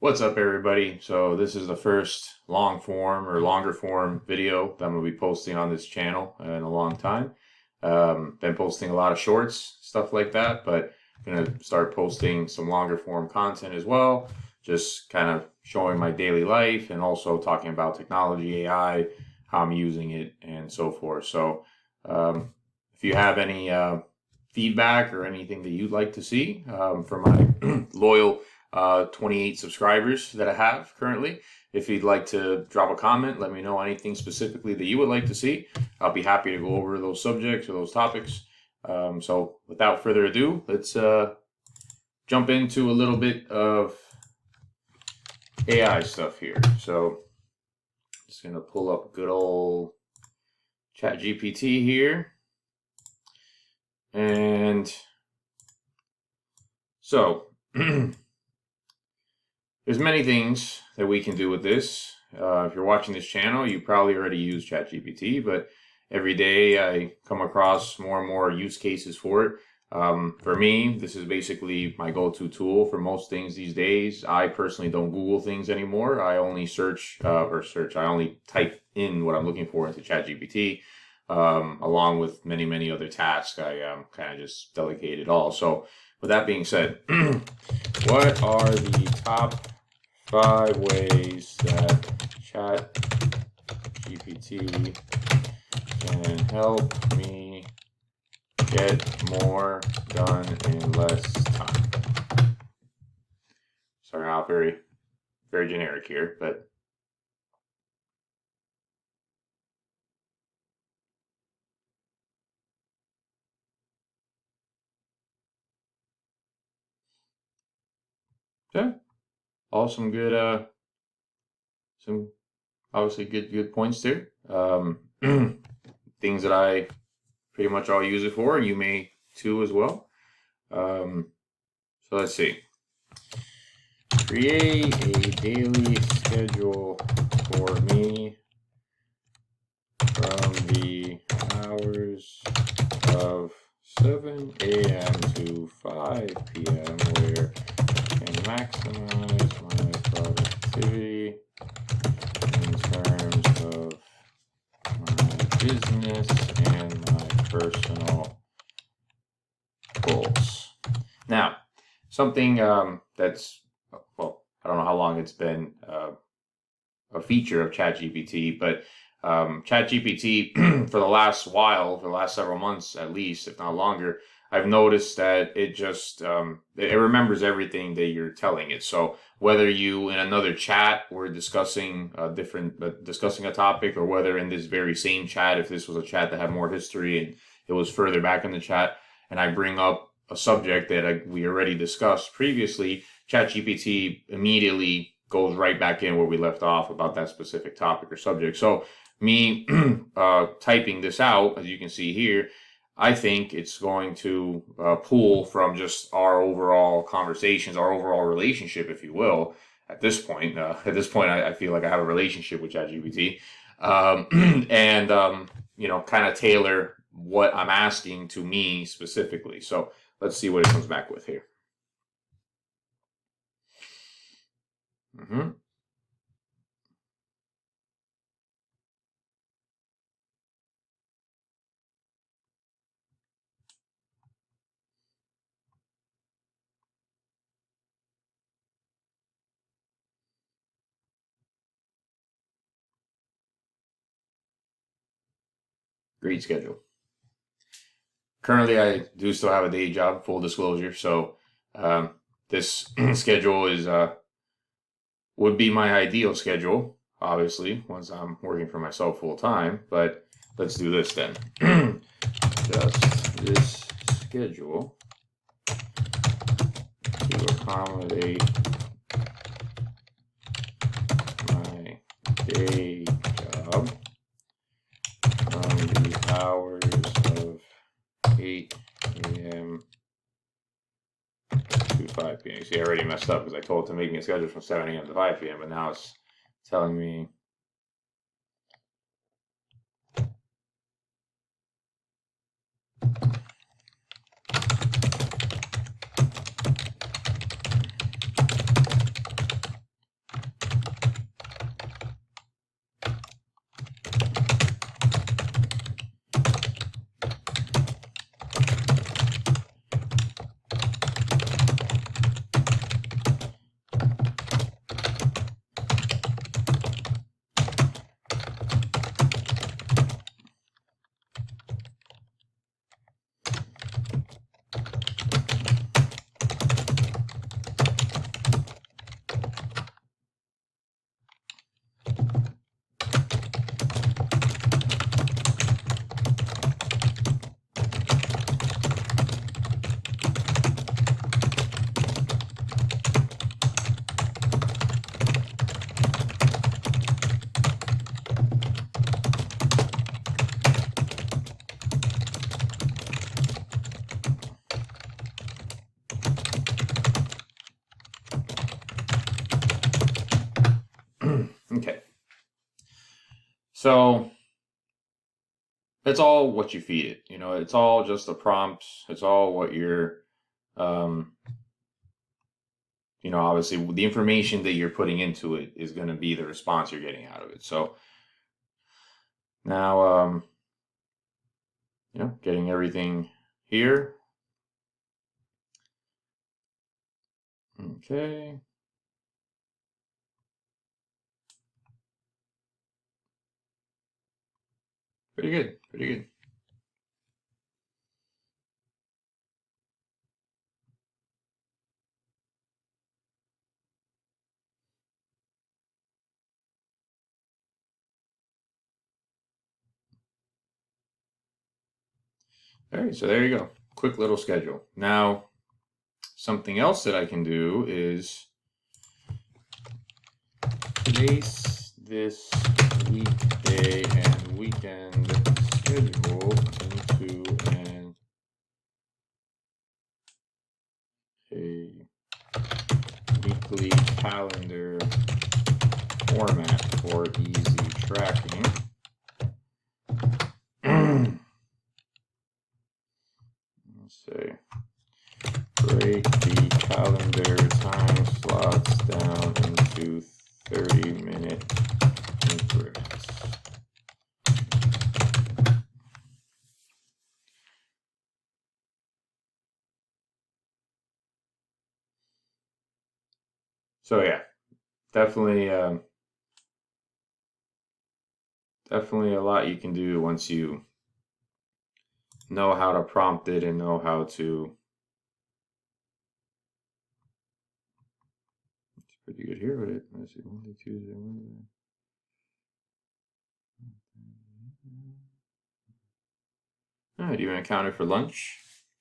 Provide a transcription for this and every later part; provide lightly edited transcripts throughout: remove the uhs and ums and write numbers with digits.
What's up, everybody? So this is the first long form or longer form video that I'm going to be posting on this channel in a long time. Been posting a lot of shorts, stuff like that, but I'm going to start posting some longer form content as well, just kind of showing my daily life and also talking about technology, AI, how I'm using it, and so forth. So if you have any feedback or anything that you'd like to see from my loyal 28 subscribers that I have currently. If you'd like to drop a comment, let me know anything specifically that you would like to see. I'll be happy to go over those subjects or those topics. So without further ado, let's jump into a little bit of AI stuff here. So just going to pull up good old ChatGPT here. And so there's many things that we can do with this. If you're watching this channel, you probably already use ChatGPT, but every day I come across more and more use cases for it. For me, this is basically my go-to tool for most things these days. I personally don't Google things anymore. I only I only type in what I'm looking for into ChatGPT, along with many, many other tasks. I kind of just delegate it all. So with that being said, what are the top 5 ways that ChatGPT can help me get more done in less time? Starting out very, very generic here, but yeah, all some good, some obviously good points there. Things that I pretty much all use it for, and you may too as well. So let's see. Create a daily schedule for me from the hours of 7 a.m. to 5 p.m. where I can maximize my productivity in terms of my business and my personal goals. Now, something that's, well, I don't know how long it's been a feature of ChatGPT, but ChatGPT for the last several months at least, if not longer, I've noticed that it just it remembers everything that you're telling it. So whether you in another chat were discussing discussing a topic, or whether in this very same chat, if this was a chat that had more history and it was further back in the chat, and I bring up a subject that we already discussed previously, ChatGPT immediately goes right back in where we left off about that specific topic or subject. So me typing this out, as you can see here, I think it's going to pull from just our overall conversations, our overall relationship, if you will. At this point, I feel like I have a relationship with ChatGPT, and kind of tailor what I'm asking to me specifically. So let's see what it comes back with here. Mm-hmm. Great schedule. Currently, I do still have a day job, full disclosure. So this schedule is would be my ideal schedule, obviously, once I'm working for myself full time. But let's do this then. Just this schedule to accommodate my day job from the hours of 8 a.m. to 5 p.m. You see, I already messed up because I told it to make me a schedule from 7 a.m. to 5 p.m., but now it's telling me So it's all what you feed it. It's all just the prompts. It's all what you're, um, obviously the information that you're putting into it is going to be the response you're getting out of it. So now, getting everything here. Okay. Pretty good. Pretty good. All right. So there you go. Quick little schedule. Now, something else that I can do is place this weekday and weekend schedule into a weekly calendar format for easy tracking. Let's say break the calendar time slots down into 30-minute increments. So yeah, definitely definitely a lot you can do once you know how to prompt it and know how to. It's pretty good here with it. Let's see, Monday, Tuesday, Wednesday. Oh, it even accounted for lunch.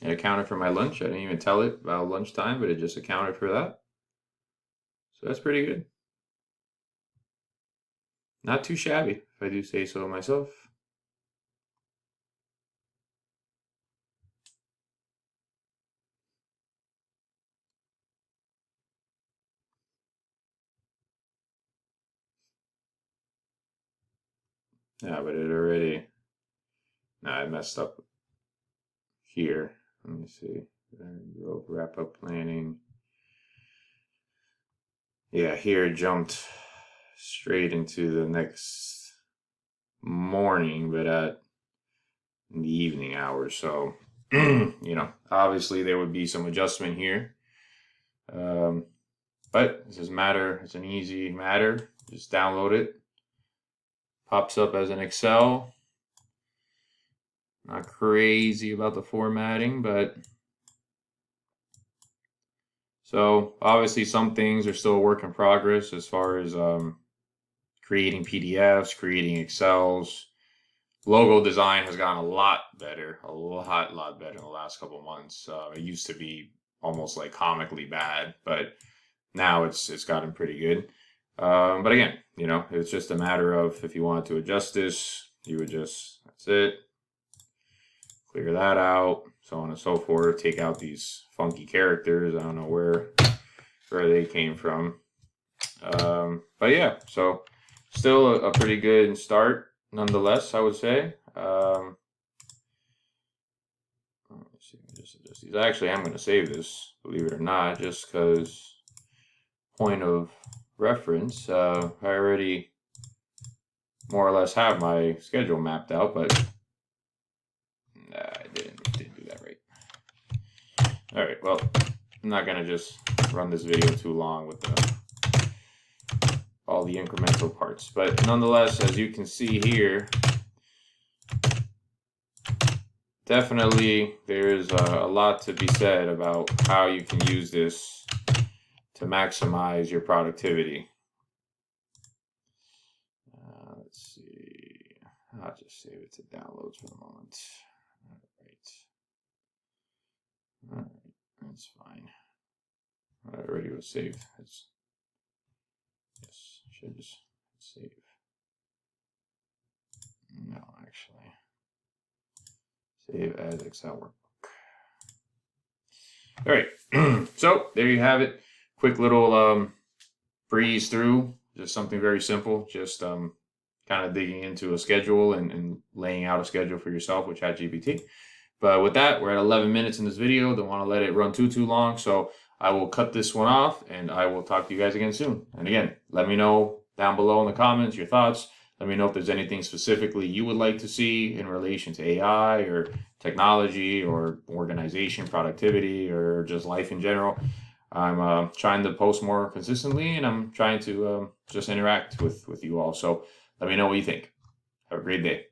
It accounted for my lunch. I didn't even tell it about lunchtime, but it just accounted for that. So that's pretty good. Not too shabby, if I do say so myself. Yeah, but it already. Nah, I messed up here. Let me see. Growth wrap up planning. Yeah, here it jumped straight into the next morning, but at in the evening hours. So, obviously there would be some adjustment here. But it doesn't matter. It's an easy matter. Just download it. Pops up as an Excel. Not crazy about the formatting, but so obviously some things are still a work in progress as far as creating PDFs, creating Excels. Logo design has gotten a lot better, a lot better in the last couple of months. It used to be almost like comically bad, but now it's gotten pretty good. But again, it's just a matter of if you wanted to adjust this, you would that's it. Clear that out, so on and so forth. Take out these funky characters. I don't know where they came from. But yeah, so still a pretty good start nonetheless, I would say. Let's see, just adjust these. Actually, I'm going to save this, believe it or not, just because point of reference. I already more or less have my schedule mapped out, but I didn't do that right. All right, well, I'm not going to just run this video too long with all the incremental parts, but nonetheless, as you can see here, definitely there's a lot to be said about how you can use this to maximize your productivity. Let's see. I'll just save it to downloads for the moment. All right, that's fine. I already was saved. Yes, should just save. No, actually, save as Excel workbook. All right, so there you have it. Quick little breeze through, just something very simple. Just kind kind of digging into a schedule and laying out a schedule for yourself with ChatGPT. But with that, we're at 11 minutes in this video. Don't want to let it run too long. So I will cut this one off and I will talk to you guys again soon. And again, let me know down below in the comments your thoughts. Let me know if there's anything specifically you would like to see in relation to AI or technology or organization, productivity, or just life in general. I'm trying to post more consistently, and I'm trying to just interact with you all. So let me know what you think. Have a great day.